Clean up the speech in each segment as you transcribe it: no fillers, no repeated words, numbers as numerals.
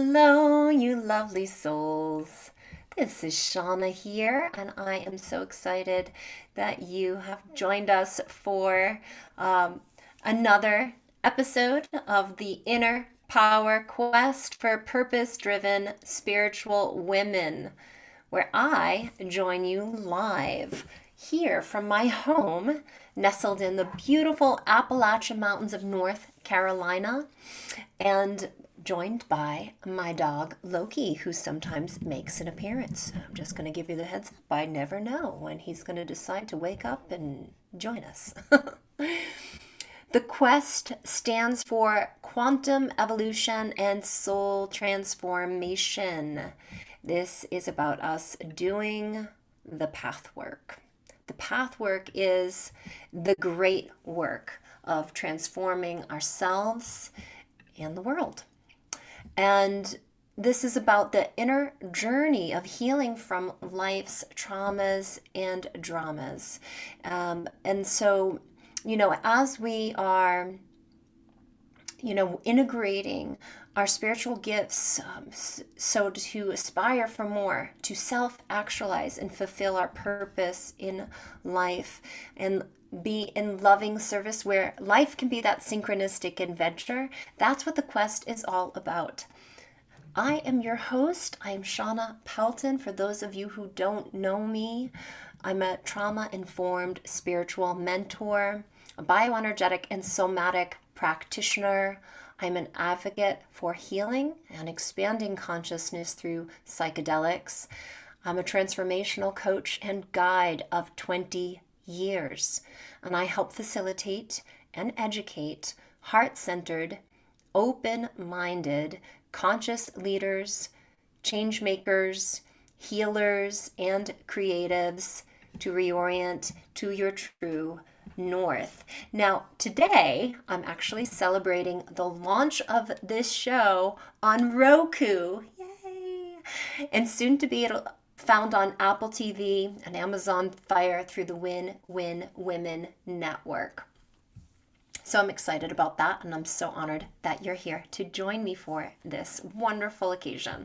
Hello, you lovely souls. This is Shauna here, and I am so excited that you have joined us for another episode of the Inner Power Quest for Purpose Driven Spiritual Women, where I join you live here from my home, nestled in the beautiful Appalachian Mountains of North Carolina, and joined by my dog Loki, who sometimes makes an appearance. I'm just going to give you the heads up. I never know when he's going to decide to wake up and join us. The QuEST stands for Quantum Evolution and Soul Transformation. This is about us doing the path work. The path work is the great work of transforming ourselves and the world. And this is about the inner journey of healing from life's traumas and dramas. And so, as we are, integrating our spiritual gifts, so to aspire for more, to self-actualize and fulfill our purpose in life, and be in loving service where life can be that synchronistic adventure. That's what the quest is all about. I am your host. I am Shauna Pelton. For those of you who don't know me, I'm a trauma-informed spiritual mentor, a bioenergetic and somatic practitioner. I'm an advocate for healing and expanding consciousness through psychedelics. I'm a transformational coach and guide of 20 years, and I help facilitate and educate heart-centered, open-minded, conscious leaders, change makers, healers, and creatives to reorient to your true north. Now, today, I'm actually celebrating the launch of this show on Roku. Yay! And soon to be found on Apple TV and Amazon Fire through the Win-Win Women Network. So I'm excited about that, and I'm so honored that you're here to join me for this wonderful occasion.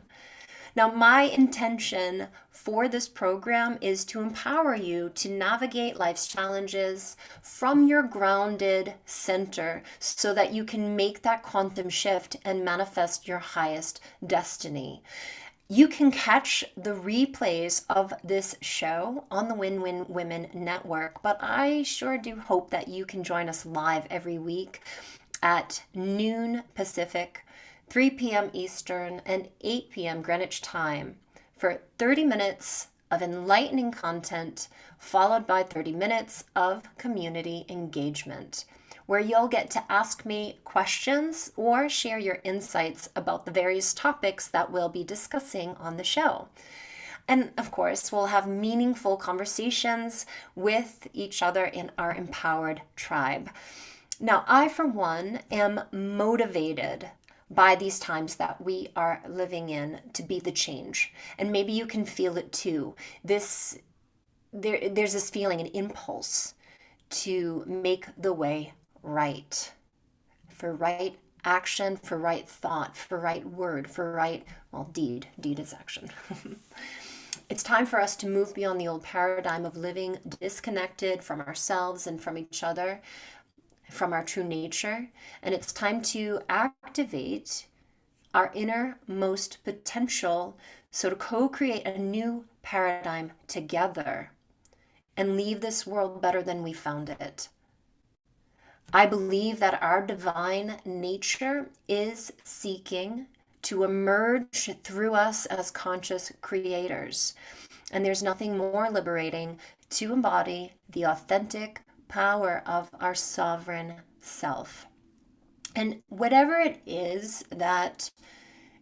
Now, my intention for this program is to empower you to navigate life's challenges from your grounded center so that you can make that quantum shift and manifest your highest destiny. You can catch the replays of this show on the Win-Win Women Network, but I sure do hope that you can join us live every week at noon Pacific, 3 p.m. Eastern, and 8 p.m. Greenwich time for 30 minutes of enlightening content, followed by 30 minutes of community engagement, where you'll get to ask me questions or share your insights about the various topics that we'll be discussing on the show. And of course, we'll have meaningful conversations with each other in our empowered tribe. Now, I, for one, am motivated by these times that we are living in to be the change. And maybe you can feel it too. There's this feeling, an impulse to make the way right, for right action, for right thought, for right word, for right, deed. Deed is action. It's time for us to move beyond the old paradigm of living disconnected from ourselves and from each other, from our true nature. And it's time to activate our innermost potential, so to co-create a new paradigm together and leave this world better than we found it. I believe that our divine nature is seeking to emerge through us as conscious creators. And there's nothing more liberating to embody the authentic power of our sovereign self. And whatever it is that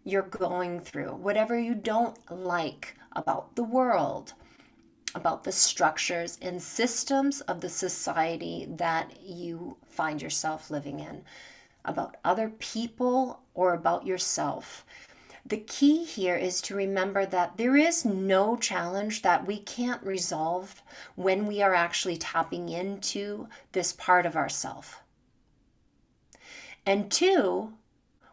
you're going through, whatever you don't like about the world, about the structures and systems of the society that you find yourself living in, about other people or about yourself, the key here is to remember that there is no challenge that we can't resolve when we are actually tapping into this part of ourself. And two,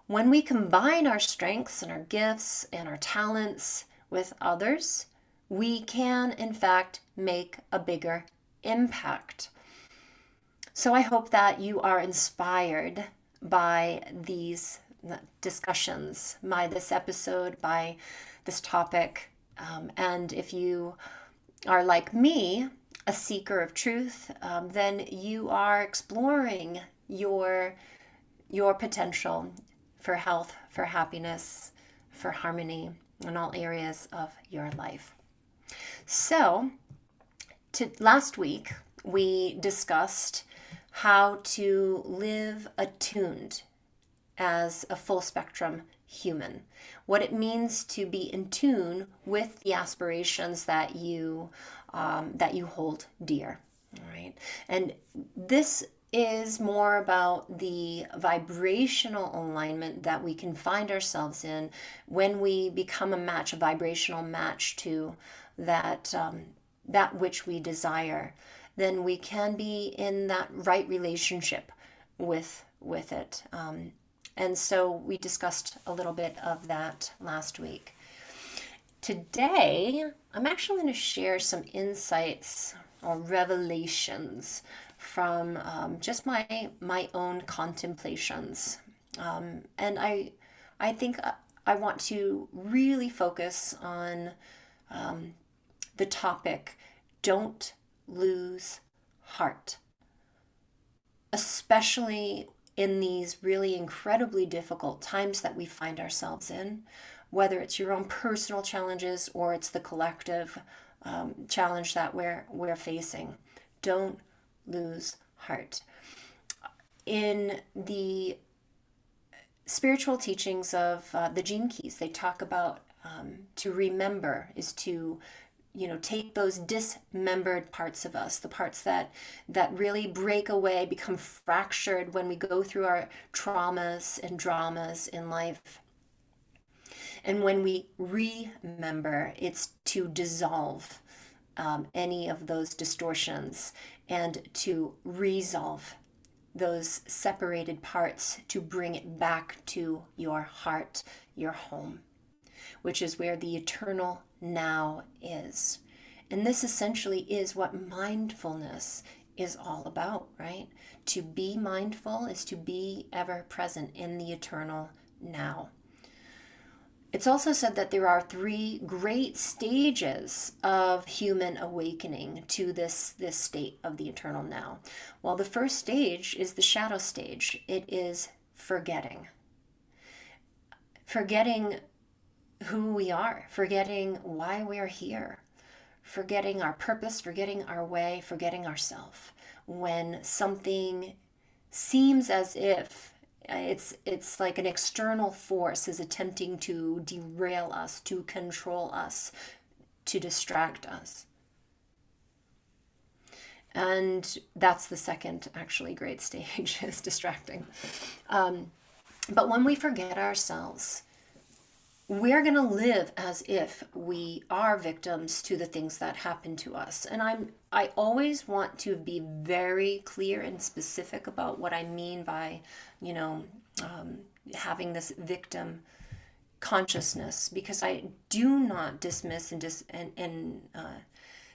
When we combine our strengths and our gifts and our talents with others, we can, in fact, make a bigger impact. So I hope that you are inspired by these discussions, by this episode, by this topic. And if you are like me, a seeker of truth, then you are exploring your potential for health, for happiness, for harmony in all areas of your life. So, last week we discussed how to live attuned as a full spectrum human, what it means to be in tune with the aspirations that you hold dear. All right, and this is more about the vibrational alignment that we can find ourselves in when we become a vibrational match to that which we desire. Then we can be in that right relationship with it. And so we discussed a little bit of that last week. Today, I'm actually going to share some insights or revelations from just my own contemplations. And I think I want to really focus on the topic, don't lose heart, especially in these really incredibly difficult times that we find ourselves in, whether it's your own personal challenges or it's the collective challenge that we're facing. Don't lose heart. In the spiritual teachings of the Gene Keys, they talk about to remember is to take those dismembered parts of us, the parts that really break away, become fractured when we go through our traumas and dramas in life. And when we remember, it's to dissolve any of those distortions and to resolve those separated parts, to bring it back to your heart, your home, which is where the eternal now is. And this essentially is what mindfulness is all about, right? To be mindful is to be ever present in the eternal now. It's also said that there are 3 great stages of human awakening to this state of the eternal now. Well, the first stage is the shadow stage. It is forgetting. Forgetting who we are, forgetting why we're here, forgetting our purpose, forgetting our way, forgetting ourselves. When something seems as if it's like an external force is attempting to derail us, to control us, to distract us. And that's the second actually great stage, is distracting. But when we forget ourselves, we're going to live as if we are victims to the things that happen to us. And I always want to be very clear and specific about what I mean by, having this victim consciousness, because I do not dismiss and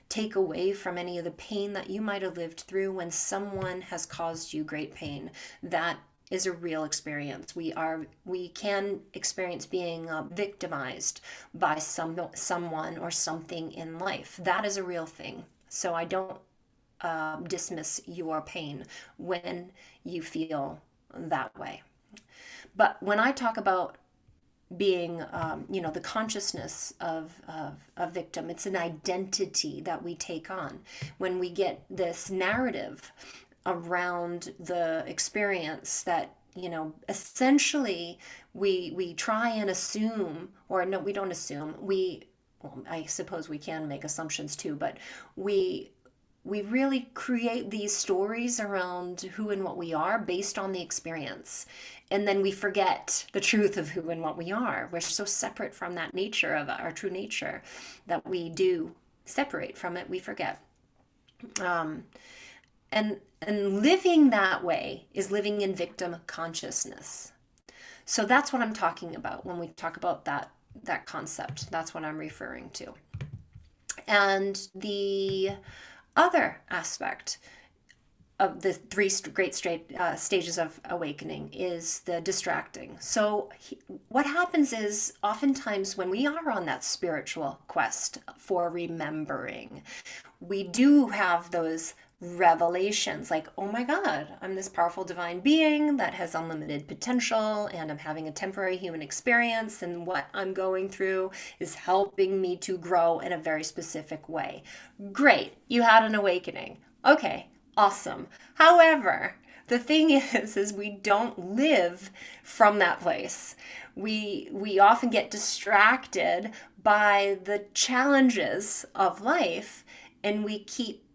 take away from any of the pain that you might have lived through when someone has caused you great pain. That is a real experience. We can experience being victimized by someone or something in life. That is a real thing. So I don't dismiss your pain when you feel that way. But when I talk about being, the consciousness of a victim, it's an identity that we take on when we get this narrative around the experience that essentially we try and assume, or no, we don't assume, I suppose we can make assumptions too, but we really create these stories around who and what we are based on the experience. And then we forget the truth of who and what we are. We're so separate from that nature of our true nature that we do separate from it. We forget. And living that way is living in victim consciousness. So that's what I'm talking about when we talk about that concept. That's what I'm referring to. And the other aspect of the three great stages of awakening is the distracting. So, what happens is oftentimes when we are on that spiritual quest for remembering, we do have those revelations like, oh my God, I'm this powerful divine being that has unlimited potential, and I'm having a temporary human experience, and what I'm going through is helping me to grow in a very specific way. Great, you had an awakening. Okay, awesome. However, the thing is we don't live from that place. We often get distracted by the challenges of life, and we keep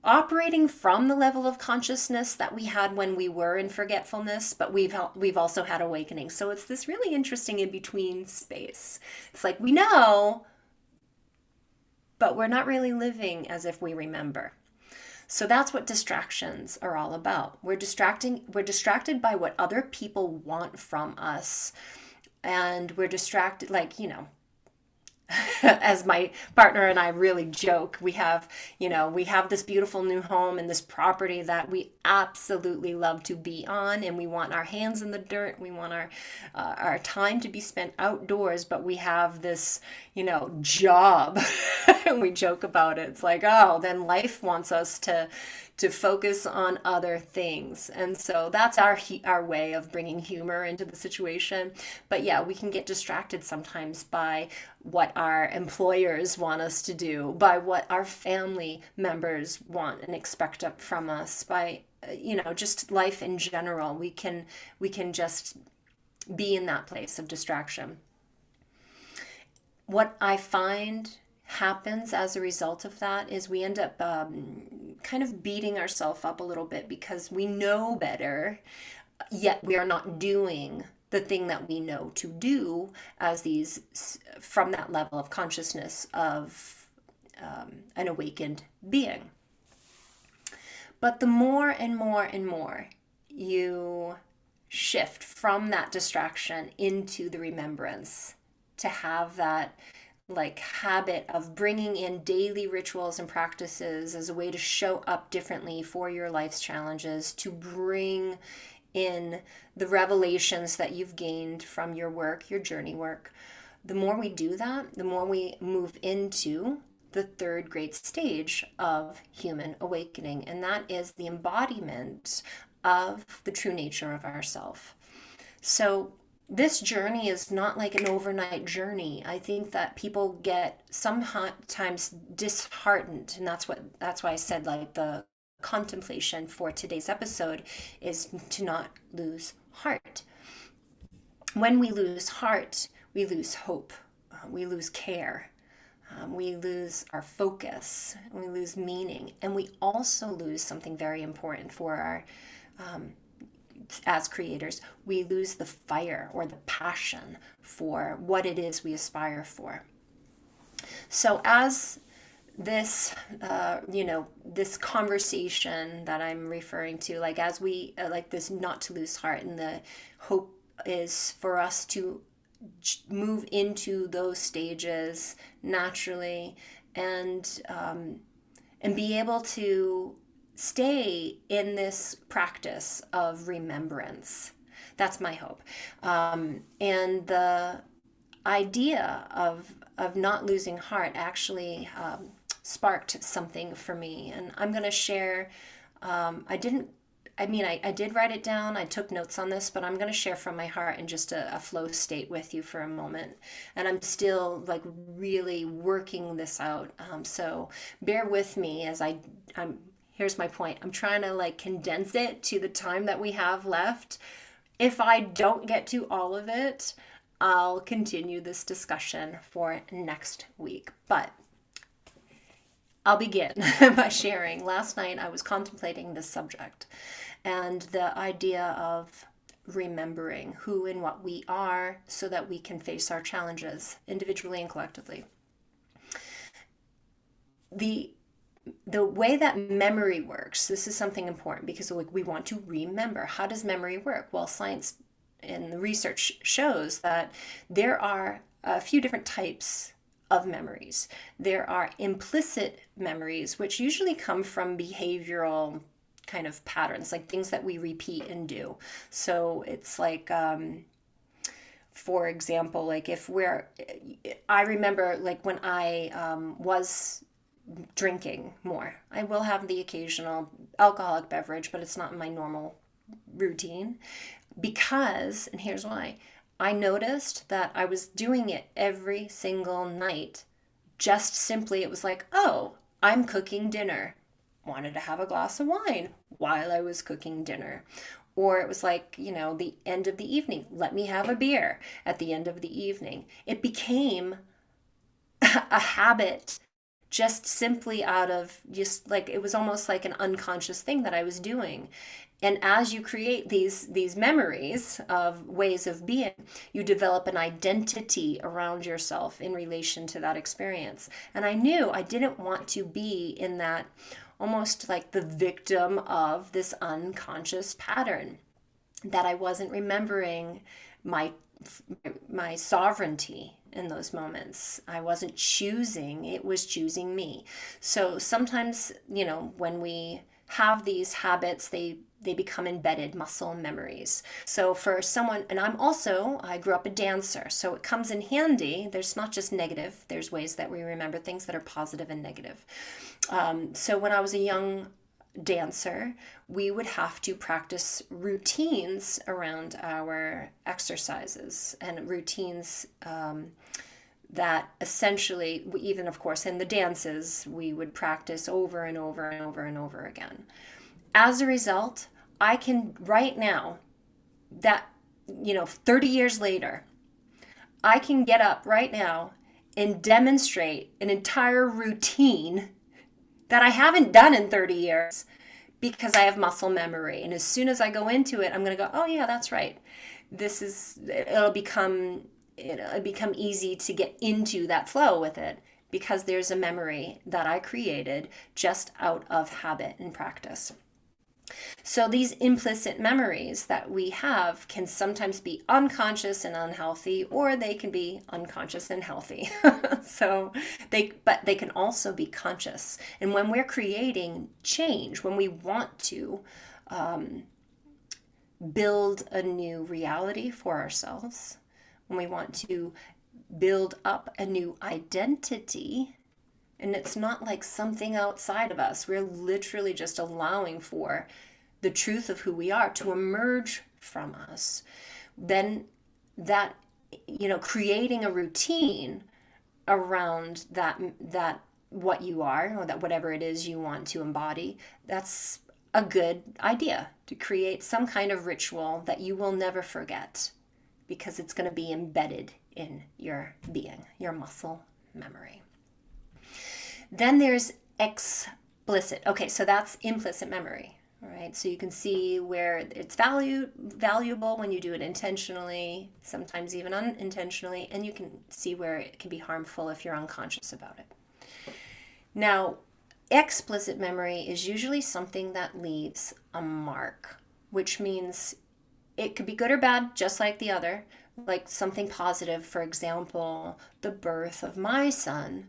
operating from the level of consciousness that we had when we were in forgetfulness, but we've also had awakening. So it's this really interesting in between space. It's like we know, but we're not really living as if we remember. So that's what distractions are all about. We're distracted by what other people want from us. And we're distracted, like, as my partner and I really joke, we have this beautiful new home and this property that we absolutely love to be on, and we want our hands in the dirt. We want our time to be spent outdoors, but we have this, job. We joke about it. It's like, oh, then life wants us to focus on other things. And so that's our way of bringing humor into the situation. But yeah, we can get distracted sometimes by what our employers want us to do, by what our family members want and expect up from us, by just life in general. We can just be in that place of distraction. What I find happens as a result of that is we end up kind of beating ourselves up a little bit because we know better, yet we are not doing the thing that we know to do as these from that level of consciousness of an awakened being. But the more and more and more you shift from that distraction into the remembrance, to have that like habit of bringing in daily rituals and practices as a way to show up differently for your life's challenges, to bring in the revelations that you've gained from your work, your journey work. The more we do that, the more we move into the third great stage of human awakening, and that is the embodiment of the true nature of ourself. So this journey is not like an overnight journey. I think that people get sometimes disheartened, and that's why I said like the contemplation for today's episode is to not lose heart. When we lose heart, we lose hope, we lose care, we lose our focus, we lose meaning, and we also lose something very important for our as creators. We lose the fire or the passion for what it is we aspire for. So as this this conversation that I'm referring to, like as we like this not to lose heart, and the hope is for us to move into those stages naturally, and be able to stay in this practice of remembrance. That's my hope. And the idea of not losing heart actually sparked something for me, and I'm going to share. I did write it down. I took notes on this, but I'm going to share from my heart in just a flow state with you for a moment. And I'm still like really working this out. So bear with me as I'm here's my point. I'm trying to like condense it to the time that we have left. If I don't get to all of it, I'll continue this discussion for next week. But I'll begin by sharing. Last night I was contemplating this subject and the idea of remembering who and what we are so that we can face our challenges individually and collectively. The way that memory works, this is something important because we want to remember. How does memory work? Well, science and the research shows that there are a few different types of memories. There are implicit memories, which usually come from behavioral kind of patterns, like things that we repeat and do. So it's like, for example, like if we're, I remember like when I was drinking more, I will have the occasional alcoholic beverage, but it's not in my normal routine because, and here's why, I noticed that I was doing it every single night. Just simply, it was like, oh, I'm cooking dinner. Wanted to have a glass of wine while I was cooking dinner. Or it was like, the end of the evening, let me have a beer at the end of the evening. It became a habit just simply out of just like it was almost like an unconscious thing that I was doing. And as you create these memories of ways of being, you develop an identity around yourself in relation to that experience. And I knew I didn't want to be in that almost like the victim of this unconscious pattern, that I wasn't remembering my my sovereignty in those moments. I wasn't choosing, it was choosing me. So sometimes, when we have these habits, they become embedded muscle memories. So for someone, and I grew up a dancer, so it comes in handy. There's not just negative, there's ways that we remember things that are positive and negative. So when I was a young dancer, we would have to practice routines around our exercises and routines that essentially, even of course in the dances, we would practice over and over and over and over again. As a result, I can right now, that 30 years later, I can get up right now and demonstrate an entire routine that I haven't done in 30 years because I have muscle memory. And as soon as I go into it, I'm going to go, oh yeah, that's right. It'll become easy to get into that flow with it because there's a memory that I created just out of habit and practice. So these implicit memories that we have can sometimes be unconscious and unhealthy, or they can be unconscious and healthy. But they can also be conscious. And when we're creating change, when we want to build a new reality for ourselves, when we want to build up a new identity, and it's not like something outside of us. We're literally just allowing for the truth of who we are to emerge from us. Then that, creating a routine around that what you are, or that whatever it is you want to embody, that's a good idea, to create some kind of ritual that you will never forget because it's going to be embedded in your being, your muscle memory. Then there's explicit. Okay, so that's implicit memory. All right, so you can see where it's valuable when you do it intentionally, sometimes even unintentionally, and you can see where it can be harmful if you're unconscious about it. Now, explicit memory is usually something that leaves a mark, which means it could be good or bad, just like the other. Like something positive, for example, the birth of my son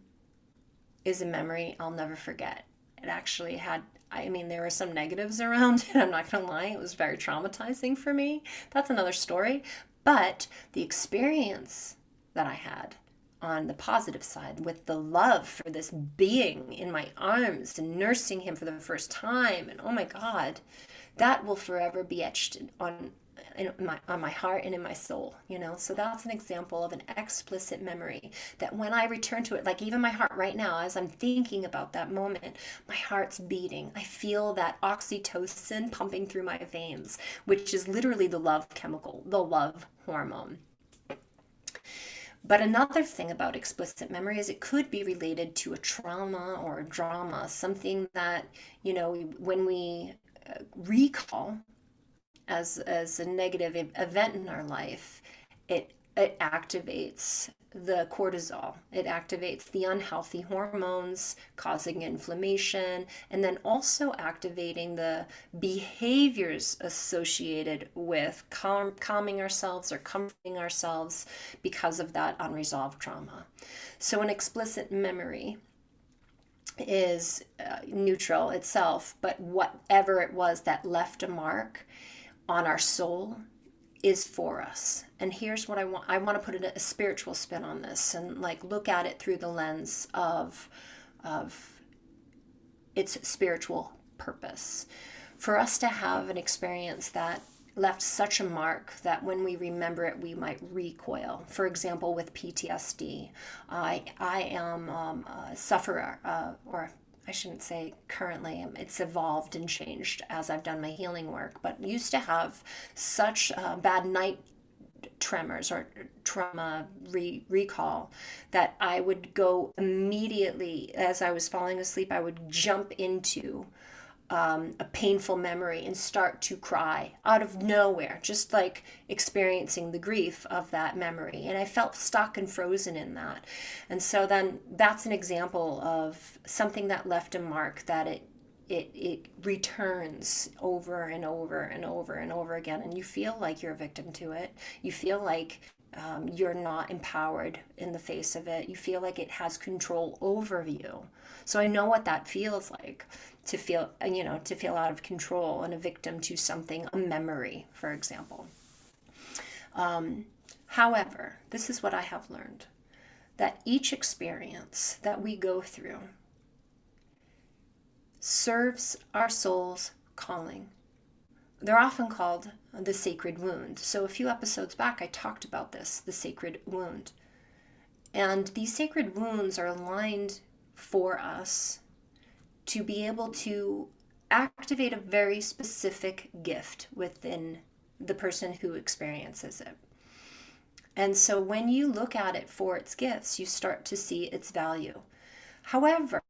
is a memory I'll never forget. It actually had, there were some negatives around it. I'm not going to lie. It was very traumatizing for me. That's another story. But the experience that I had on the positive side with the love for this being in my arms and nursing him for the first time, and oh my God, that will forever be etched on my heart and in my soul. So that's an example of an explicit memory that when I return to it, like even my heart right now, as I'm thinking about that moment, my heart's beating. I feel that oxytocin pumping through my veins, which is literally the love chemical, the love hormone. But another thing about explicit memory is it could be related to a trauma or a drama, something that, when we recall as a negative event in our life, it it activates the cortisol. It activates the unhealthy hormones, causing inflammation, and then also activating the behaviors associated with calming ourselves or comforting ourselves because of that unresolved trauma. So, an explicit memory is neutral itself, but whatever it was that left a mark on our soul is for us. And here's what I want to put a spiritual spin on this and like look at it through the lens of its spiritual purpose. For us to have an experience that left such a mark that when we remember it, we might recoil. For example, with PTSD, I am a sufferer, or I shouldn't say currently, it's evolved and changed as I've done my healing work, but used to have such bad night tremors or trauma recall that I would go immediately, as I was falling asleep, I would jump into a painful memory and start to cry out of nowhere, just like experiencing the grief of that memory. And I felt stuck and frozen in that. And so then that's an example of something that left a mark that it returns over and over and over and over again. And you feel like you're a victim to it. You feel like you're not empowered in the face of it. You feel like it has control over you. So I know what that feels like, to feel, to feel out of control and a victim to something, a memory, for example. However, this is what I have learned, that each experience that we go through serves our soul's calling. They're often called the sacred wound. So a few episodes back, I talked about this, the sacred wound. And these sacred wounds are aligned for us to be able to activate a very specific gift within the person who experiences it. And so when you look at it for its gifts, you start to see its value. However,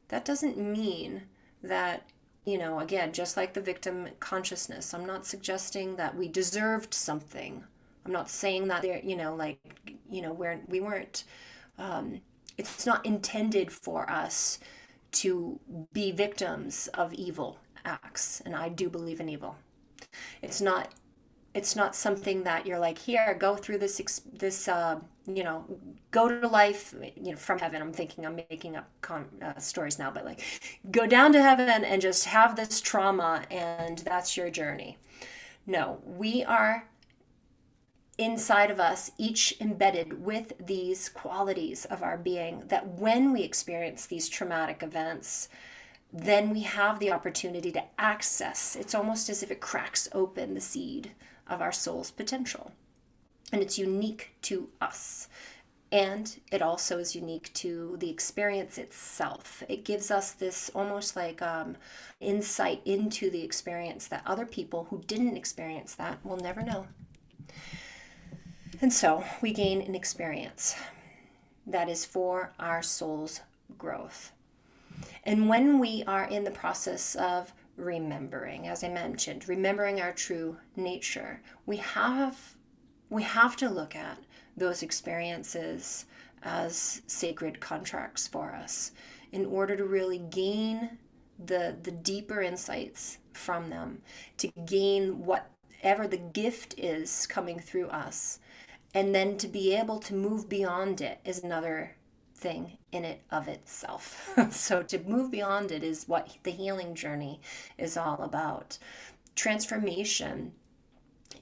that doesn't mean that, again, just like the victim consciousness, I'm not suggesting that we deserved something. I'm not saying that we weren't, it's not intended for us to be victims of evil acts. And I do believe in evil. It's not something that you're like, here, go through this go to life, from heaven. I'm making up stories now, but like, go down to heaven and just have this trauma and that's your journey. No, we are inside of us, each embedded with these qualities of our being, that when we experience these traumatic events, then we have the opportunity to access. It's almost as if it cracks open the seed of our soul's potential. And it's unique to us. And it also is unique to the experience itself. It gives us this almost like insight into the experience that other people who didn't experience that will never know. And so we gain an experience that is for our soul's growth. And when we are in the process of remembering, as I mentioned, remembering our true nature, we have to look at those experiences as sacred contracts for us in order to really gain the deeper insights from them, to gain whatever the gift is coming through us. And then to be able to move beyond it is another thing in it of itself. So to move beyond it is what the healing journey is all about. Transformation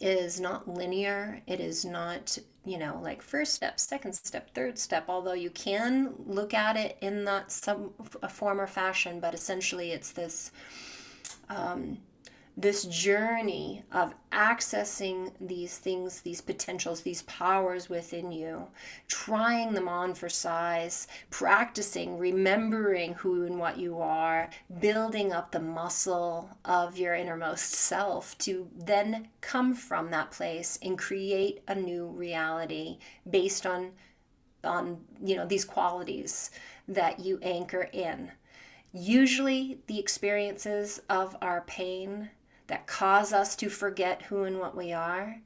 is not linear. It is not, like first step, second step, third step, although you can look at it in that some form or fashion, but essentially it's this this journey of accessing these things, these potentials, these powers within you, trying them on for size, practicing, remembering who and what you are, building up the muscle of your innermost self to then come from that place and create a new reality based on these qualities that you anchor in. Usually the experiences of our pain, that cause us to forget who and what we are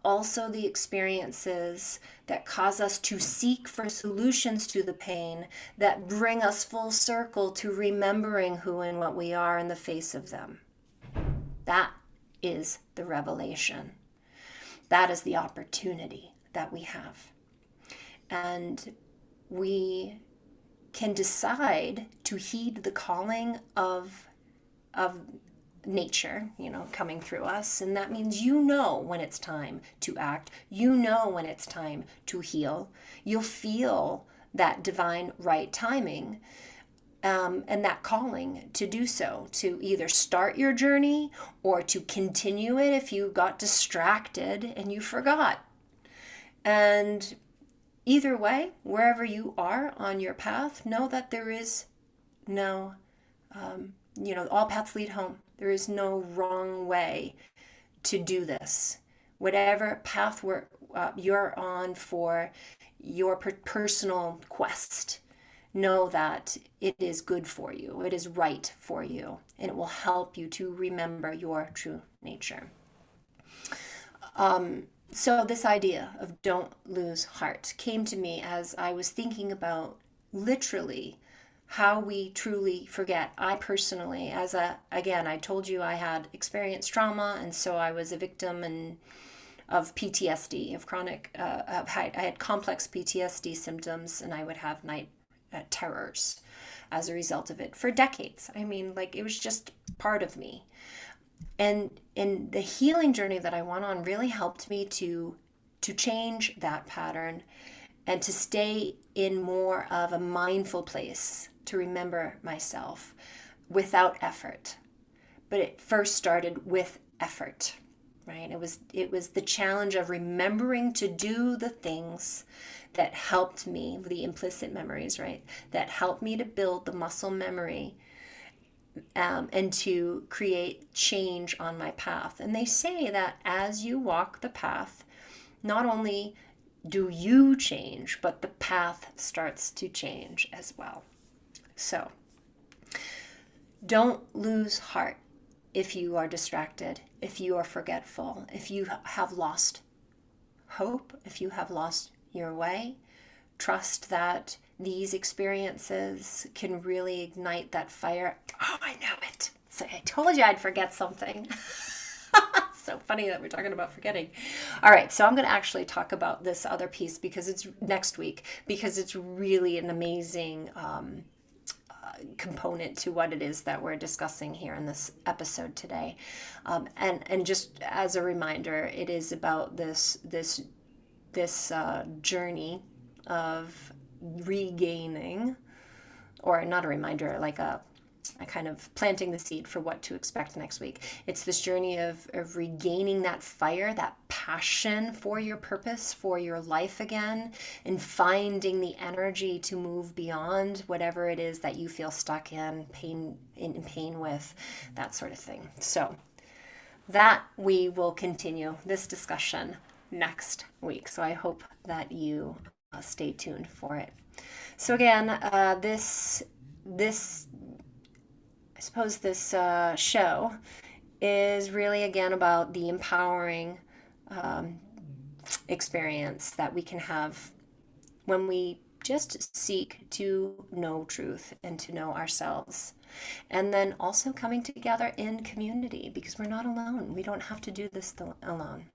also the experiences that cause us to seek for solutions to the pain, that bring us full circle to remembering who and what we are in the face of them. That is the revelation. That is the opportunity that we have. And we can decide to heed the calling of nature, coming through us. And that means when it's time to act, when it's time to heal. You'll feel that divine right timing and that calling to do so, to either start your journey or to continue it if you got distracted and you forgot. And either way, wherever you are on your path, know that there is no, all paths lead home. There is no wrong way to do this. Whatever path you're on for your personal quest, know that it is good for you. It is right for you. And it will help you to remember your true nature. So this idea of don't lose heart came to me as I was thinking about literally how we truly forget. I personally, I told you I had experienced trauma, and so I was a victim of PTSD, of chronic, I had complex PTSD symptoms, and I would have night terrors as a result of it for decades. It was just part of me. And the healing journey that I went on really helped me to change that pattern and to stay in more of a mindful place, to remember myself without effort. But it first started with effort, right? It was the challenge of remembering to do the things that helped me, the implicit memories, right? That helped me to build the muscle memory and to create change on my path. And they say that as you walk the path, not only do you change, but the path starts to change as well. So don't lose heart if you are distracted, if you are forgetful, if you have lost hope, if you have lost your way. Trust that these experiences can really ignite that fire. Oh, I know it. So I told you I'd forget something. So funny that we're talking about forgetting. All right, so I'm going to actually talk about this other piece because it's next week, because it's really an amazing component to what it is that we're discussing here in this episode today. And just as a reminder, it is about this journey of regaining, or not a reminder, like a kind of planting the seed for what to expect next week. It's this journey of regaining that fire, that passion for your purpose, for your life again, and finding the energy to move beyond whatever it is that you feel stuck in pain with, that sort of thing. So that we will continue this discussion next week. So I hope that you stay tuned for it. So again, this show is really again about the empowering experience that we can have when we just seek to know truth and to know ourselves. And then also coming together in community, because we're not alone. We don't have to do this alone.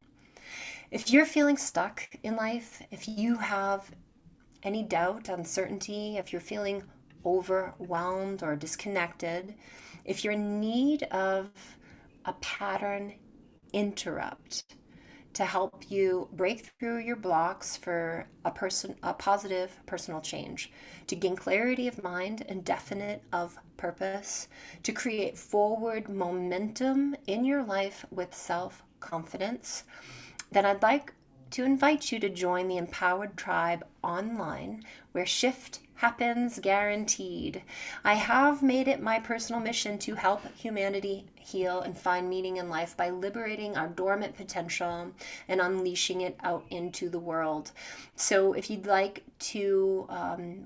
If you're feeling stuck in life, if you have any doubt, uncertainty, if you're feeling overwhelmed or disconnected, if you're in need of a pattern interrupt to help you break through your blocks for a positive personal change, to gain clarity of mind and definite of purpose, to create forward momentum in your life with self-confidence, then I'd like to invite you to join the Empowered Tribe online, where shift happens guaranteed. I have made it my personal mission to help humanity heal and find meaning in life by liberating our dormant potential and unleashing it out into the world. So if you'd like to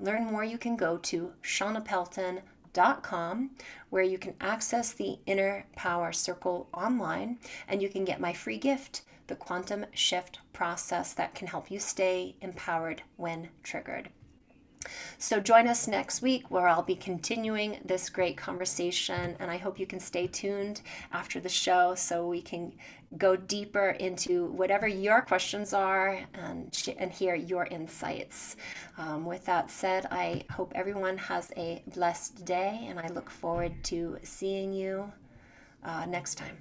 learn more, you can go to shaunapelton.com soulfulselsves.com, where you can access the Inner Power Circle online, and you can get my free gift, the Quantum Shift Process, that can help you stay empowered when triggered. So join us next week, where I'll be continuing this great conversation, and I hope you can stay tuned after the show so we can go deeper into whatever your questions are and hear your insights. With that said, I hope everyone has a blessed day, and I look forward to seeing you next time.